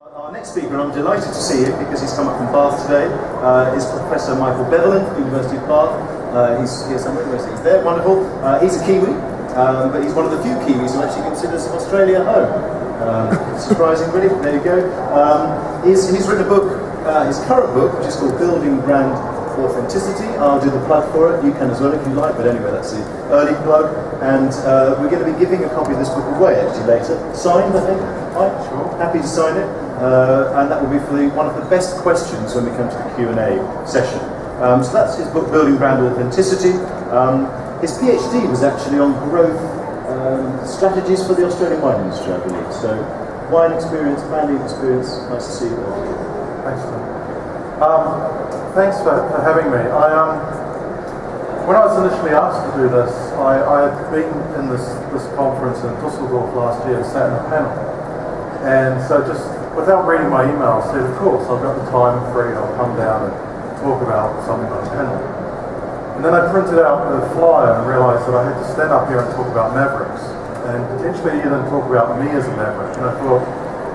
Our next speaker, and I'm delighted to see him because he's come up from Bath today, is Professor Michael Beverland, University of Bath. He's here somewhere, he's there, wonderful. He's a Kiwi, but he's one of the few Kiwis who actually considers Australia home. Surprising, really, there you go. He's written a book, his current book, which is called Building Brand Authenticity. I'll do the plug for it, you can as well if you like, but anyway, that's the early plug. And we're going to be giving a copy of this book away actually later. Signed, I think? Right? Sure. Happy to sign it. And that will be for one of the best questions when we come to the Q&A session. So that's his book, Building Brand Authenticity. His PhD was actually on growth strategies for the Australian wine industry, I believe. So, wine experience, branding experience, nice to see you. Thanks, Tom. Thanks for having me. When I was initially asked to do this, I had been in this conference in Dusseldorf last year, sat in a panel. And so just without reading my email, said, of course, I've got the time free, I'll come down and talk about something on the panel. And then I printed out the flyer and realised that I had to stand up here and talk about Mavericks, and potentially even talk about me as a Maverick. And I thought,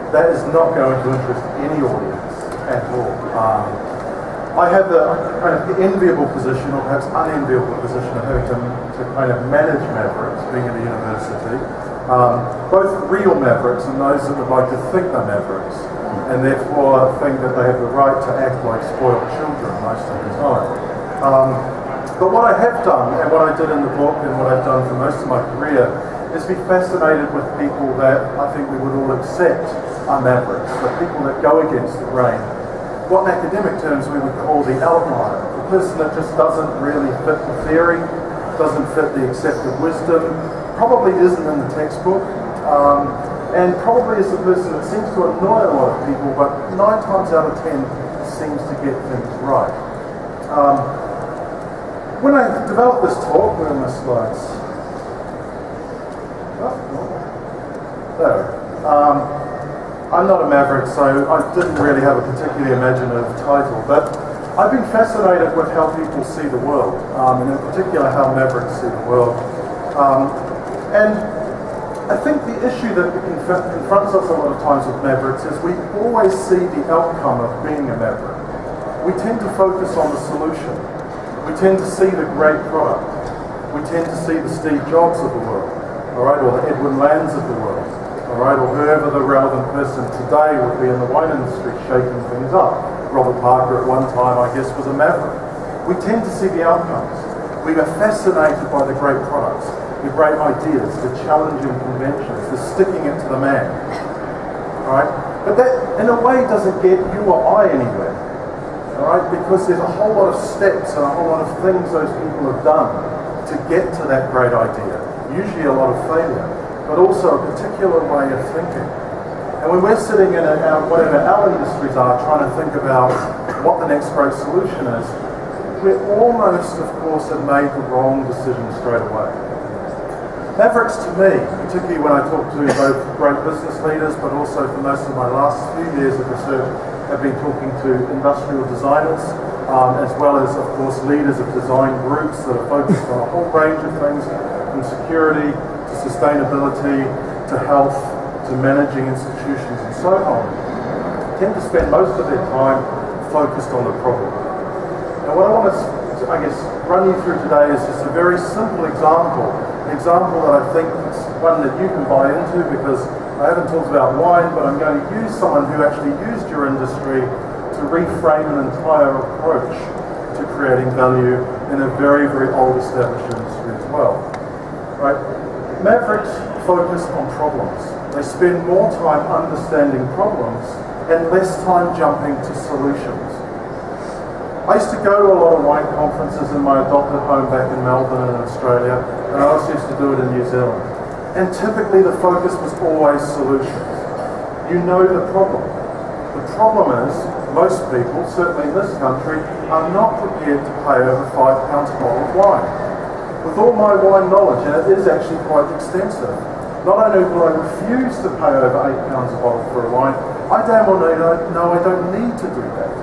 that is not going to interest any audience at all. I have the kind of enviable position, or perhaps unenviable position, of having to kind of manage Mavericks, being at a university. Both real Mavericks and those that would like to think they're Mavericks, and therefore think that they have the right to act like spoiled children most of the time. But what I have done, and what I did in the book, and what I've done for most of my career, is be fascinated with people that I think we would all accept are Mavericks, the people that go against the grain. What in academic terms we would call the outlier, the person that just doesn't really fit the theory, doesn't fit the accepted wisdom, probably isn't in the textbook, and probably is the person that seems to annoy a lot of people, but 9 times out of 10 seems to get things right. When I developed this talk, where are my slides? There. I'm not a Maverick, so I didn't really have a particularly imaginative title, but I've been fascinated with how people see the world, and in particular how Mavericks see the world. And I think the issue that confronts us a lot of times with Mavericks is we always see the outcome of being a Maverick. We tend to focus on the solution. We tend to see the great product. We tend to see the Steve Jobs of the world, all right, or the Edwin Lands of the world, all right, or whoever the relevant person today would be in the wine industry shaking things up. Robert Parker at one time, I guess, was a Maverick. We tend to see the outcomes. We are fascinated by the great products, the great ideas, the challenging conventions, the sticking it to the man, all right? But that, in a way, doesn't get you or I anywhere. All right, because there's a whole lot of steps and a whole lot of things those people have done to get to that great idea. Usually a lot of failure, but also a particular way of thinking. And when we're sitting in whatever our industries are, trying to think about what the next great solution is, we almost, of course, have made the wrong decision straight away. Mavericks to me, particularly when I talk to both great business leaders, but also for most of my last few years of research, I've been talking to industrial designers, as well as, of course, leaders of design groups that are focused on a whole range of things, from security to sustainability to health to managing institutions and so on. Tend to spend most of their time focused on the problem. Now, what I want to, I guess, run you through today is just a very simple example, an example that I think is one that you can buy into, because I haven't talked about wine, but I'm going to use someone who actually used your industry to reframe an entire approach to creating value in a very, very old established industry as well. Right? Mavericks focus on problems. They spend more time understanding problems and less time jumping to solutions. I used to go to a lot of wine conferences in my adopted home back in Melbourne in Australia, and I also used to do it in New Zealand. And typically the focus was always solutions. You know the problem. The problem is, most people, certainly in this country, are not prepared to pay over £5 a bottle of wine. With all my wine knowledge, and it is actually quite extensive, not only will I refuse to pay over £8 a bottle for a wine, I damn well know I don't need to do that.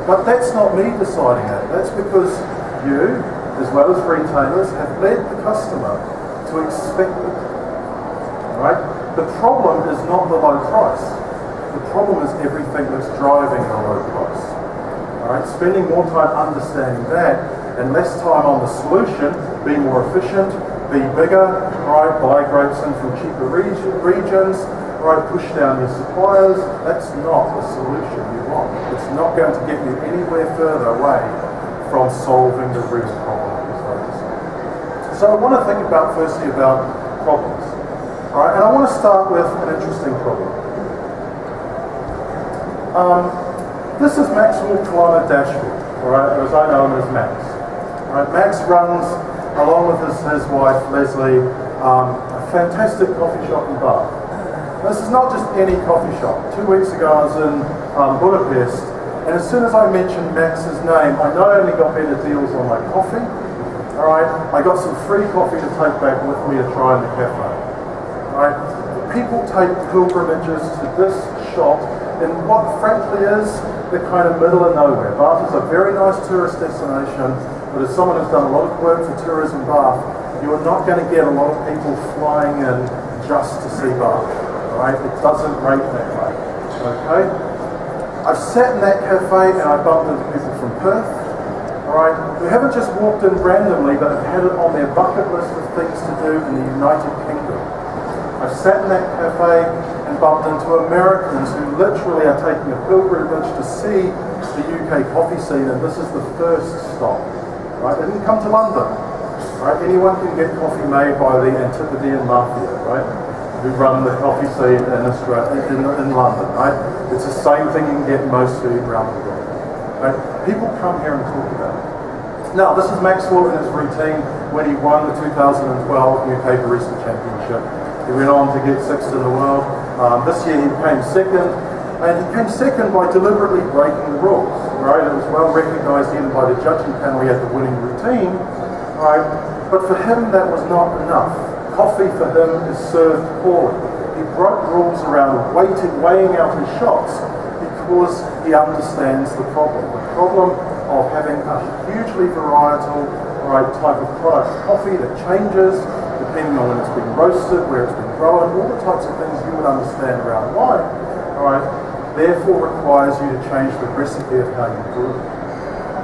But that's not me deciding that. That's because you, as well as retailers, have led the customer to expect it. Right? The problem is not the low price. The problem is everything that's driving the low price. All right, spending more time understanding that and less time on the solution, be more efficient, be bigger, right, buy grapes in from cheaper regions, right, push down your suppliers. That's not the solution you want. It's not going to get you anywhere further away from solving the real problem that you're focusing on. So I want to think about firstly about problems. All right, and I want to start with an interesting problem. This is Maxwell Climate Dashboard, all right, as I know him as Max. All right, Max runs, along with his wife Leslie, a fantastic coffee shop in Bath. This is not just any coffee shop. 2 weeks ago I was in Budapest, and as soon as I mentioned Max's name, I not only got better deals on my coffee, all right, I got some free coffee to take back with me to try in the cafe. All right, people take pilgrimages to this shop in what frankly is the kind of middle of nowhere. Bath is a very nice tourist destination, but as someone who's done a lot of work for Tourism Bath, you are not going to get a lot of people flying in just to see Bath. Right? It doesn't rate that way. Okay? I've sat in that cafe and I bumped into people from Perth. Alright? Who haven't just walked in randomly but have had it on their bucket list of things to do in the United Kingdom. I've sat in that cafe and bumped into Americans who literally are taking a pilgrimage to see the UK coffee scene, and this is the first stop. Right? They didn't come to London. Right? Anyone can get coffee made by the Antipodean Mafia, right? Who run the coffee scene in Australia, in London, right? It's the same thing you can get in most food around the world. Right? People come here and talk about it. Now, this is Maxwell in his routine when he won the 2012 UK Barista Championship. He went on to get 6th in the world. This year he came second, and he came second by deliberately breaking the rules. Right? It was well recognised even by the judging panel. He had the winning routine. Right? But for him, that was not enough. Coffee for him is served poorly. He broke rules around weighing out his shots because he understands the problem. The problem of having a hugely varietal type of product. Coffee that changes depending on when it's been roasted, where it's been grown, all the types of things you would understand around wine. Therefore requires you to change the recipe of how you brew it.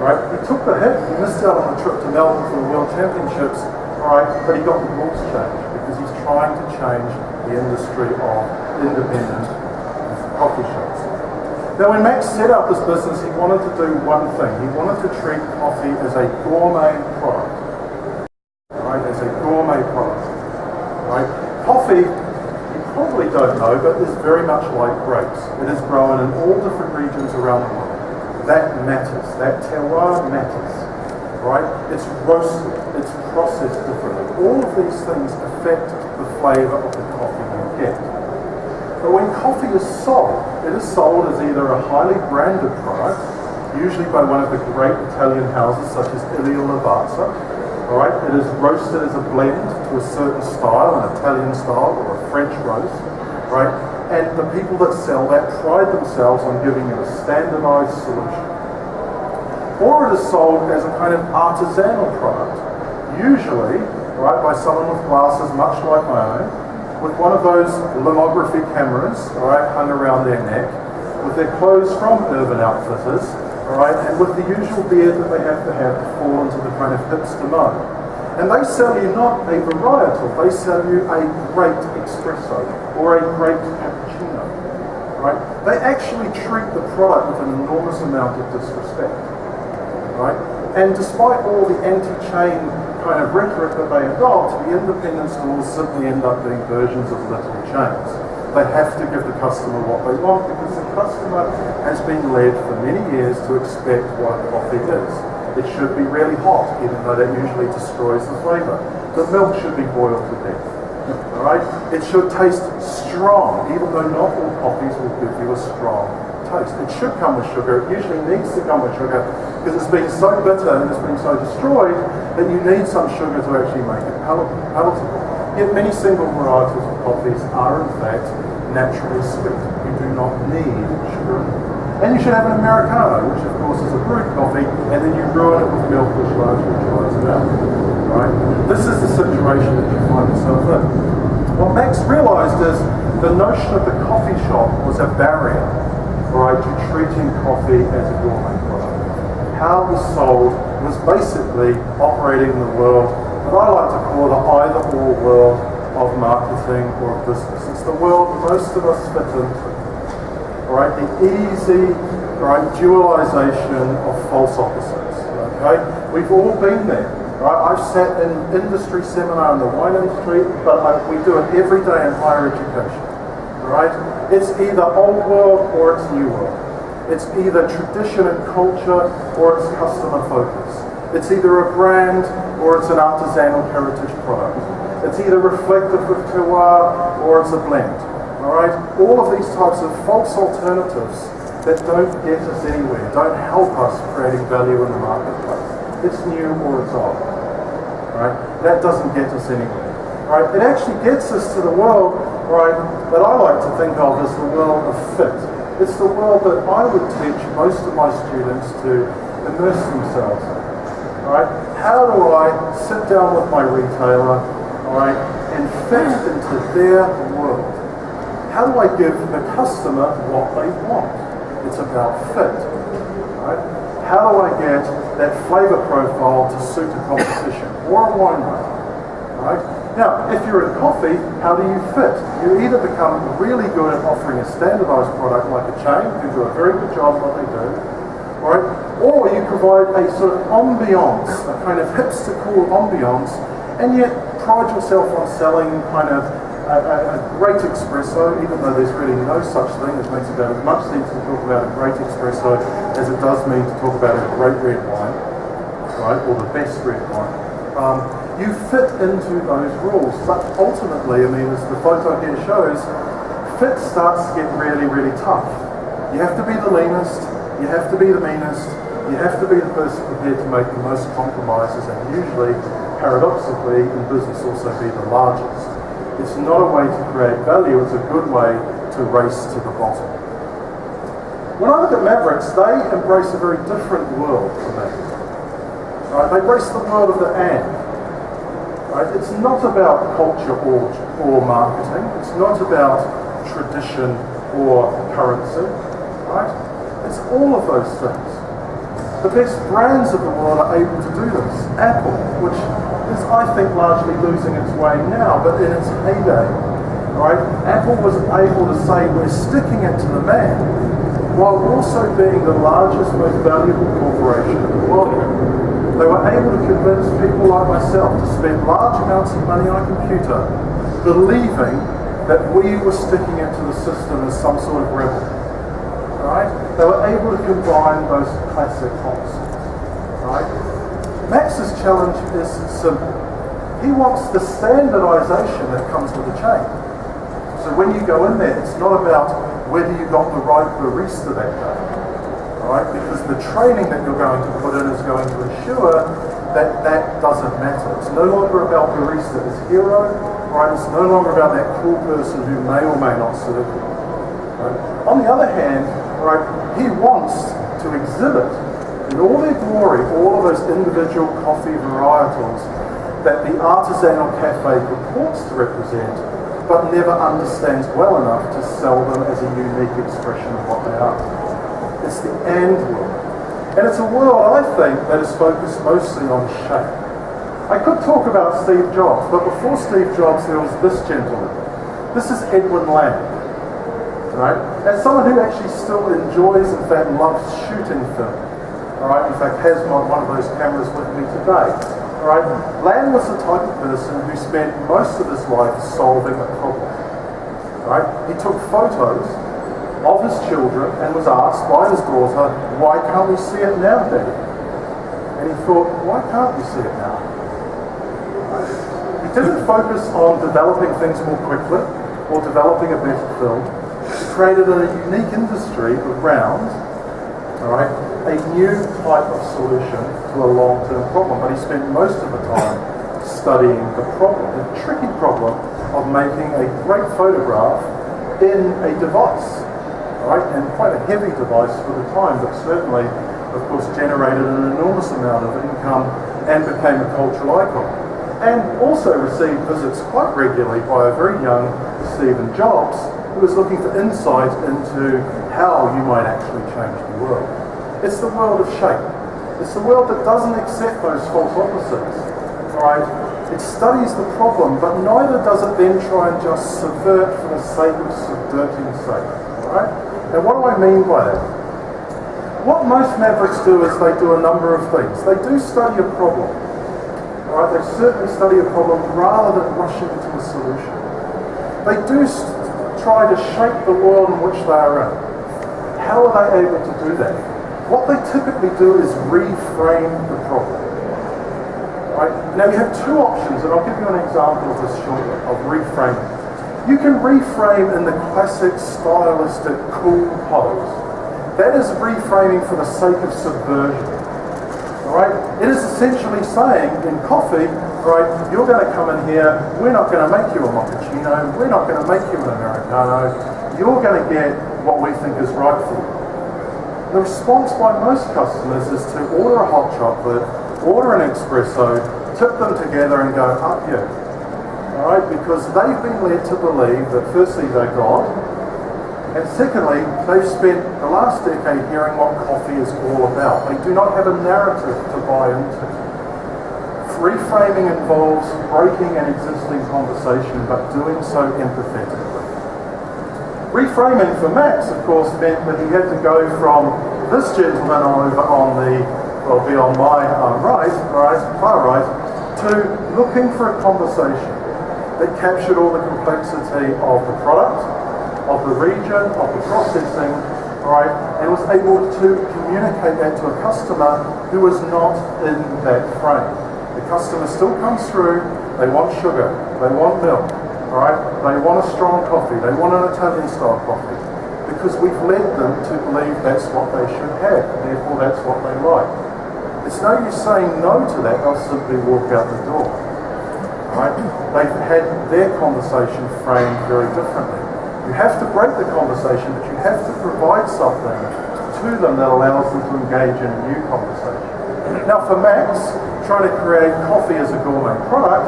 Right? He took the hit, he missed out on the trip to Melbourne for the World Championships, but he got the rules changed because he's trying to change the industry of independent coffee shops. Now when Max set up this business, he wanted to do one thing. He wanted to treat coffee as a gourmet product. Right? As a gourmet product. Right? Coffee, you probably don't know, but is very much like grapes. It is grown in all different regions around the world. That matters. That terroir matters. Right? It's roasted, it's processed differently. All of these things affect the flavour of the coffee you get. But when coffee is sold, it is sold as either a highly branded product, usually by one of the great Italian houses such as Ilio Lavazza. Right? It is roasted as a blend to a certain style, an Italian style or a French roast. Right? And the people that sell that pride themselves on giving it a standardised solution. Or it is sold as a kind of artisanal product, usually, right, by someone with glasses much like my own, with one of those lithography cameras, right, hung around their neck, with their clothes from Urban Outfitters, right, and with the usual beard that they have to fall into the kind of hipster mode. And they sell you not a varietal, they sell you a great espresso or a great cappuccino, right? They actually treat the product with an enormous amount of disrespect. Right? And despite all the anti-chain kind of rhetoric that they adopt, the independent stores simply end up being versions of little chains. They have to give the customer what they want because the customer has been led for many years to expect what coffee is. It should be really hot, even though that usually destroys the flavour. The milk should be boiled to death. All right? It should taste strong, even though not all coffees will give you a strong taste. It should come with sugar. It usually needs to come with sugar because it's been so bitter and it's been so destroyed that you need some sugar to actually make it palatable. Yet many single varietals of coffees are in fact naturally sweet. You do not need sugar in them. And you should have an Americano, which of course is a brewed coffee, and then you ruin it with milk which largely dries it out. Right? This is the situation that you find yourself in. What Max realized is the notion of the coffee shop was a barrier, right, to treating coffee as a gourmet product. How it was sold was basically operating in the world that I like to call the either-or world of marketing or business. It's the world most of us fit into, right? The easy, right, dualization of false opposites, okay? We've all been there, right? I've sat in industry seminar in the wine industry, but we do it every day in higher education, right? It's either old world or it's new world. It's either tradition and culture or it's customer focus. It's either a brand or it's an artisanal heritage product. It's either reflective of terroir or it's a blend. All right? All of these types of false alternatives that don't get us anywhere, don't help us creating value in the marketplace. It's new or it's old. Right? That doesn't get us anywhere. Right? It actually gets us to the world, right, that I like to think of as the world of fit. It's the world that I would teach most of my students to immerse themselves in. Right? How do I sit down with my retailer, right, and fit into their world? How do I give the customer what they want? It's about fit. Right? How do I get that flavor profile to suit a competition or a winemaker? Right? Now, if you're in coffee, how do you fit? You either become really good at offering a standardized product like a chain, who do a very good job at what they do, right? Or you provide a sort of ambiance, a kind of hipster cool ambiance, and yet pride yourself on selling kind of a great espresso, even though there's really no such thing. It makes about as much sense to talk about a great espresso as it does mean to talk about a great red wine, right? Or the best red wine. You fit into those rules, but ultimately, I mean, as the photo here shows, fit starts to get really, really tough. You have to be the leanest, you have to be the meanest, you have to be the person prepared to make the most compromises, and usually, paradoxically, in business also be the largest. It's not a way to create value, it's a good way to race to the bottom. When I look at Mavericks, they embrace a very different world from that. Right? They embrace the world of the and. Right? It's not about culture or marketing. It's not about tradition or currency. Right? It's all of those things. The best brands of the world are able to do this. Apple, which is, I think, largely losing its way now, but in its heyday, right? Apple was able to say we're sticking it to the man, while also being the largest, most valuable corporation in the world. They were able to convince people like myself to spend large amounts of money on a computer, believing that we were sticking into the system as some sort of rebel. Right? They were able to combine those classic opposites. Right? Max's challenge is simple. He wants the standardization that comes with the chain. So when you go in there, it's not about whether you got the right barista that day. Right? Because the training that you're going to put in is going to ensure that that doesn't matter. It's no longer about barista as hero, right? It's no longer about that cool person who may or may not serve you. Right? On the other hand, right, he wants to exhibit in all their glory all of those individual coffee varietals that the artisanal cafe purports to represent, but never understands well enough to sell them as a unique expression of what they are. It's the and world. And it's a world, I think, that is focused mostly on shape. I could talk about Steve Jobs, but before Steve Jobs there was this gentleman. This is Edwin Land. Right? As someone who actually still enjoys, in fact, loves shooting film. Alright, in fact has one of those cameras with me today. Alright, Land was the type of person who spent most of his life solving a problem. Right? He took photos of his children and was asked by his daughter, why can't we see it now, Daddy? And he thought, why can't we see it now? Right? He didn't focus on developing things more quickly or developing a better film. He created a unique industry around, right, a new type of solution to a long-term problem. But he spent most of the time studying the problem, the tricky problem of making a great photograph in a device. Right, and quite a heavy device for the time, but certainly, of course, generated an enormous amount of income and became a cultural icon. and also received visits quite regularly by a very young Stephen Jobs, who was looking for insight into how you might actually change the world. It's the world of shape. It's the world that doesn't accept those false opposites, right? It studies the problem, but neither does it then try and just subvert for the sake of subverting's sake, right? And what do I mean by that? What most Mavericks do is they do a number of things. They do study a problem, right? They certainly study a problem rather than rushing to a solution. They do try to shape the world in which they are in. How are they able to do that? What they typically do is reframe the problem. Right? Now you have two options, and I'll give you an example of this shortly, of reframing. You can reframe in the classic stylistic cool pose. That is reframing for the sake of subversion. Alright? It is essentially saying in coffee, right, you're going to come in here, we're not going to make you a mochaccino, we're not going to make you an Americano, you're going to get what we think is right for you. The response by most customers is to order a hot chocolate, order an espresso, tip them together and go, up you. Alright, because they've been led to believe that firstly they're God, and secondly, they've spent the last decade hearing what coffee is all about. They do not have a narrative to buy into. Reframing involves breaking an existing conversation, but doing so empathetically. Reframing for Max, of course, meant that he had to go from this gentleman over on the, well, be on my far right, to looking for a conversation that captured all the complexity of the product, of the region, of the processing, right, and was able to communicate that to a customer who was not in that frame. The customer still comes through, they want sugar, they want milk, right, they want a strong coffee, they want an Italian style coffee, because we've led them to believe that's what they should have, therefore that's what they like. It's no use saying no to that, they'll simply walk out the door. Right? They've had their conversation framed very differently. You have to break the conversation, but you have to provide something to them that allows them to engage in a new conversation. Now for Max, trying to create coffee as a gourmet product,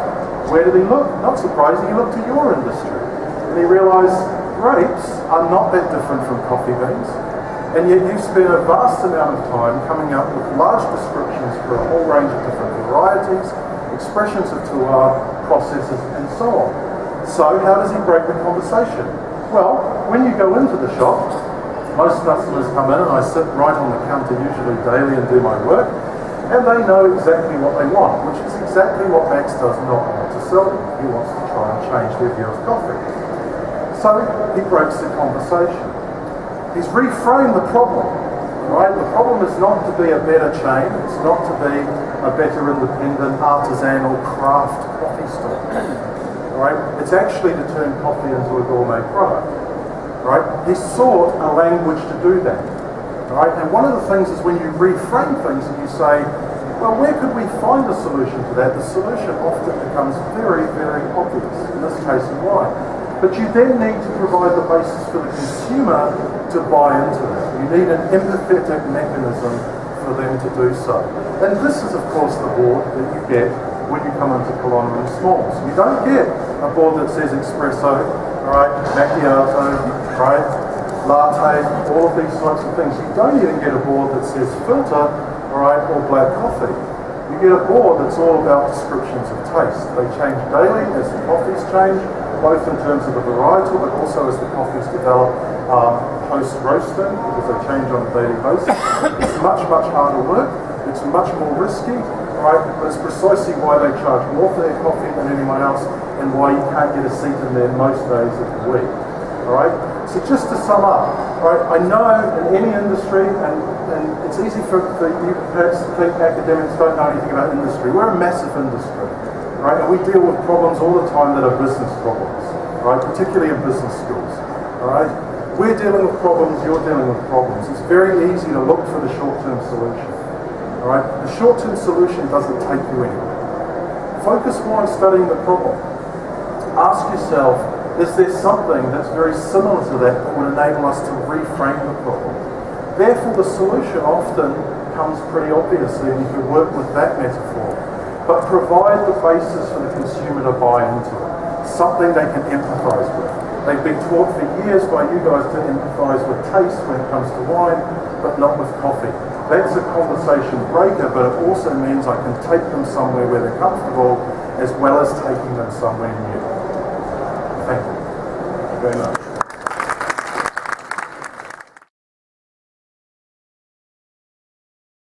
where did he look? Not surprising, he looked to your industry. And he realised grapes are not that different from coffee beans, and yet you've spent a vast amount of time coming up with large descriptions for a whole range of different varieties, expressions of terroir, processes, and so on. So how does he break the conversation? Well, when you go into the shop, most customers come in and I sit right on the counter usually daily and do my work, and they know exactly what they want, which is exactly what Max does not want to sell them. He wants to try and change their view of coffee. So he breaks the conversation. He's reframed the problem. Right? The problem is not to be a better chain, it's not to be a better independent artisanal craft coffee store. Right? It's actually to turn coffee into a gourmet product. Right? He sought a language to do that. Right? And one of the things is when you reframe things and you say, well, where could we find a solution to that? The solution often becomes very, very obvious, in this case in wine. But you then need to provide the basis for the consumer to buy into that. You need an empathetic mechanism for them to do so. And this is, of course, the board that you get when you come into Colonna and Smalls. You don't get a board that says espresso, right, macchiato, right, latte, all of these types of things. You don't even get a board that says filter, right, or black coffee. You get a board that's all about descriptions of taste. They change daily as the coffees change, both in terms of the varietal, but also as the coffees develop post-roasting, because they change on a daily basis. It's much, much harder work. It's much more risky, right? But it's precisely why they charge more for their coffee than anyone else, and why you can't get a seat in there most days of the week. All right? So just to sum up, right? I know in any industry, and it's easy for you perhaps to think academics don't know anything about industry. We're a massive industry, right? And we deal with problems all the time that are business problems, right? Particularly in business schools, all right? We're dealing with problems, you're dealing with problems. It's very easy to look for the short-term solution. All right? The short-term solution doesn't take you anywhere. Focus more on studying the problem. Ask yourself, is there something that's very similar to that that would enable us to reframe the problem? Therefore, the solution often comes pretty obviously, and you can work with that metaphor. but provide the basis for the consumer to buy into it, something they can empathise with. They've been taught for years by you guys to empathise with taste when it comes to wine, but not with coffee. That's a conversation breaker, but it also means I can take them somewhere where they're comfortable, as well as taking them somewhere new. Thank you very much.